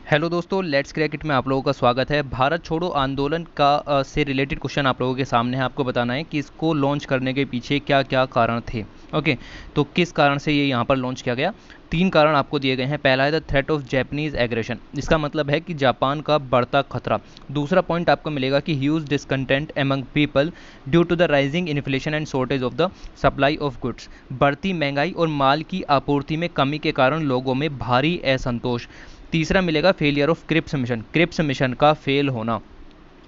Hello दोस्तों, let's crack it में आप लोगों का स्वागत है। भारत छोड़ो आंदोलन का से रिलेटेड क्वेश्चन आप लोगों के सामने है। आपको बताना है कि इसको लॉन्च करने के पीछे क्या क्या कारण थे। ओके, तो किस कारण से ये यहाँ पर लॉन्च किया गया। तीन कारण आपको दिए गए हैं। पहला है the threat of Japanese aggression, इसका मतलब है कि जापान का बढ़ता खतरा। दूसरा पॉइंट आपको मिलेगा कि huge discontent among people due to the rising inflation and shortage of the supply of goods, बढ़ती महंगाई और माल की आपूर्ति में कमी के कारण लोगों में भारी असंतोष। तीसरा मिलेगा फेलियर ऑफ क्रिप्स मिशन का फेल होना।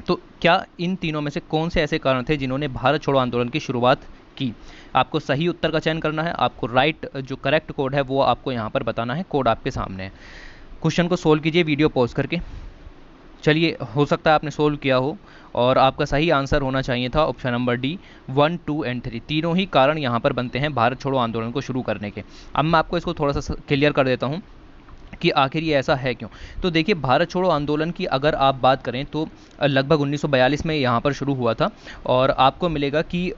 तो क्या इन तीनों में से कौन से ऐसे कारण थे जिन्होंने भारत छोड़ो आंदोलन की शुरुआत की। आपको सही उत्तर का चयन करना है। आपको राइट जो करेक्ट कोड है वो आपको यहाँ पर बताना है। कोड आपके सामने है। क्वेश्चन को सोल्व कीजिए वीडियो पॉज करके। चलिए, हो सकता है आपने सोल्व किया हो और आपका सही आंसर होना चाहिए था ऑप्शन नंबर डी, 1, 2 एंड 3। तीनों ही कारण यहाँ पर बनते हैं भारत छोड़ो आंदोलन को शुरू करने के। अब मैं आपको इसको थोड़ा सा क्लियर कर देता हूँ कि आखिर ये ऐसा है क्यों। तो देखिए, भारत छोड़ो आंदोलन की अगर आप बात करें तो लगभग 1942 में यहाँ पर शुरू हुआ था। और आपको मिलेगा कि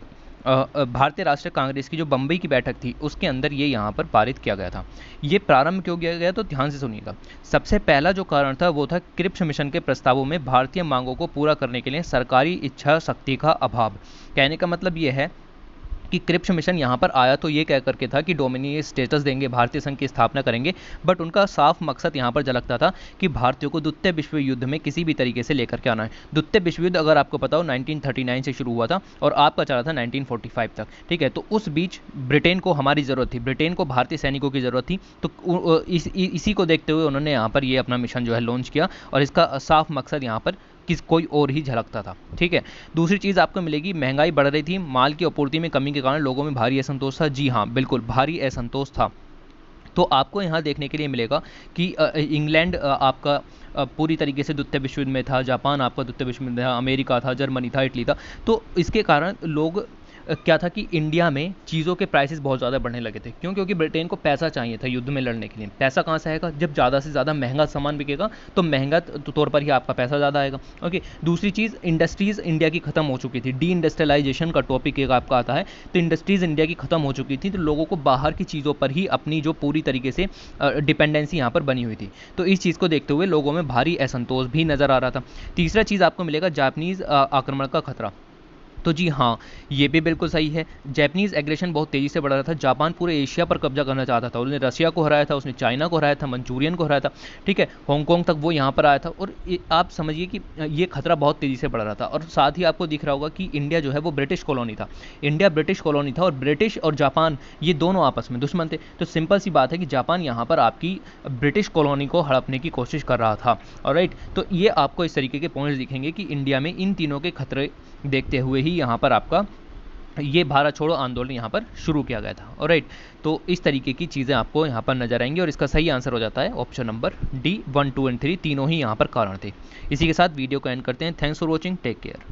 भारतीय राष्ट्रीय कांग्रेस की जो बम्बई की बैठक थी उसके अंदर ये यहाँ पर पारित किया गया था। ये प्रारंभ क्यों किया गया, तो ध्यान से सुनिएगा। सबसे पहला जो कारण था वो था क्रिप्स मिशन के प्रस्तावों में भारतीय मांगों को पूरा करने के लिए सरकारी इच्छा शक्ति का अभाव। कहने का मतलब ये है कि क्रिप्स मिशन यहाँ पर आया तो ये कह करके था कि डोमिनियन स्टेटस देंगे, भारतीय संघ की स्थापना करेंगे, बट उनका साफ मकसद यहाँ पर झलकता था कि भारतीयों को द्वितीय विश्व युद्ध में किसी भी तरीके से लेकर के आना है। द्वितीय विश्व युद्ध अगर आपको पता हो 1939 से शुरू हुआ था और आपका चला था 1945 तक। ठीक है, तो उस बीच ब्रिटेन को हमारी ज़रूरत थी, ब्रिटेन को भारतीय सैनिकों की ज़रूरत थी। तो इसी को देखते हुए उन्होंने यहाँ पर ये अपना मिशन जो है लॉन्च किया और इसका साफ मकसद यहाँ पर किस कोई और ही झलकता था। ठीक है, दूसरी चीज़ आपको मिलेगी, महंगाई बढ़ रही थी, माल की आपूर्ति में कमी के कारण लोगों में भारी असंतोष था। जी हाँ, बिल्कुल भारी असंतोष था। तो आपको यहाँ देखने के लिए मिलेगा कि इंग्लैंड आपका पूरी तरीके से द्वितीय विश्व युद्ध में था, जापान आपका द्वितीय विश्व युद्ध में था, अमेरिका था, जर्मनी था, इटली था। तो इसके कारण लोग क्या था कि इंडिया में चीज़ों के प्राइसेस बहुत ज़्यादा बढ़ने लगे थे। क्यों? क्योंकि ब्रिटेन को पैसा चाहिए था युद्ध में लड़ने के लिए। पैसा कहाँ से आएगा? जब ज़्यादा से ज़्यादा महंगा सामान बिकेगा तो महंगा तौर पर ही आपका पैसा ज़्यादा आएगा। ओके, दूसरी चीज़, इंडस्ट्रीज़ इंडिया की ख़त्म हो चुकी थी। डी इंडस्ट्रियलाइजेशन का टॉपिक एक आपका आता है। तो इंडस्ट्रीज़ इंडिया की ख़त्म हो चुकी थी, तो लोगों को बाहर की चीज़ों पर ही अपनी जो पूरी तरीके से डिपेंडेंसी यहाँ पर बनी हुई थी। तो इस चीज़ को देखते हुए लोगों में भारी असंतोष भी नज़र आ रहा था। तीसरा चीज़ आपको मिलेगा, जापानीज़ आक्रमण का खतरा। तो जी हाँ, ये भी बिल्कुल सही है। जैपनीज़ एग्रेशन बहुत तेज़ी से बढ़ रहा था। जापान पूरे एशिया पर कब्जा करना चाहता था। उसने रशिया को हराया था, उसने चाइना को हराया था, मंचूरियन को हराया था। ठीक है, हांगकांग तक वो यहाँ पर आया था। और आप समझिए कि ये खतरा बहुत तेज़ी से बढ़ रहा था। और साथ ही आपको दिख रहा होगा कि इंडिया जो है वो ब्रिटिश कॉलोनी था। इंडिया ब्रिटिश कॉलोनी था और ब्रिटिश और जापान ये दोनों आपस में दुश्मन थे। तो सिंपल सी बात है कि जापान यहाँ पर आपकी ब्रिटिश कॉलोनी को हड़पने की कोशिश कर रहा था। ऑलराइट, तो ये आपको इस तरीके के पॉइंट्स दिखेंगे कि इंडिया में इन तीनों के खतरे देखते हुए ही यहाँ पर आपका ये भारत छोड़ो आंदोलन यहाँ पर शुरू किया गया था। ऑलराइट, तो इस तरीके की चीज़ें आपको यहाँ पर नजर आएंगी और इसका सही आंसर हो जाता है ऑप्शन नंबर डी, 1, 2 एंड 3 तीनों ही यहाँ पर कारण थे। इसी के साथ वीडियो को एंड करते हैं। Thanks for watching, take care.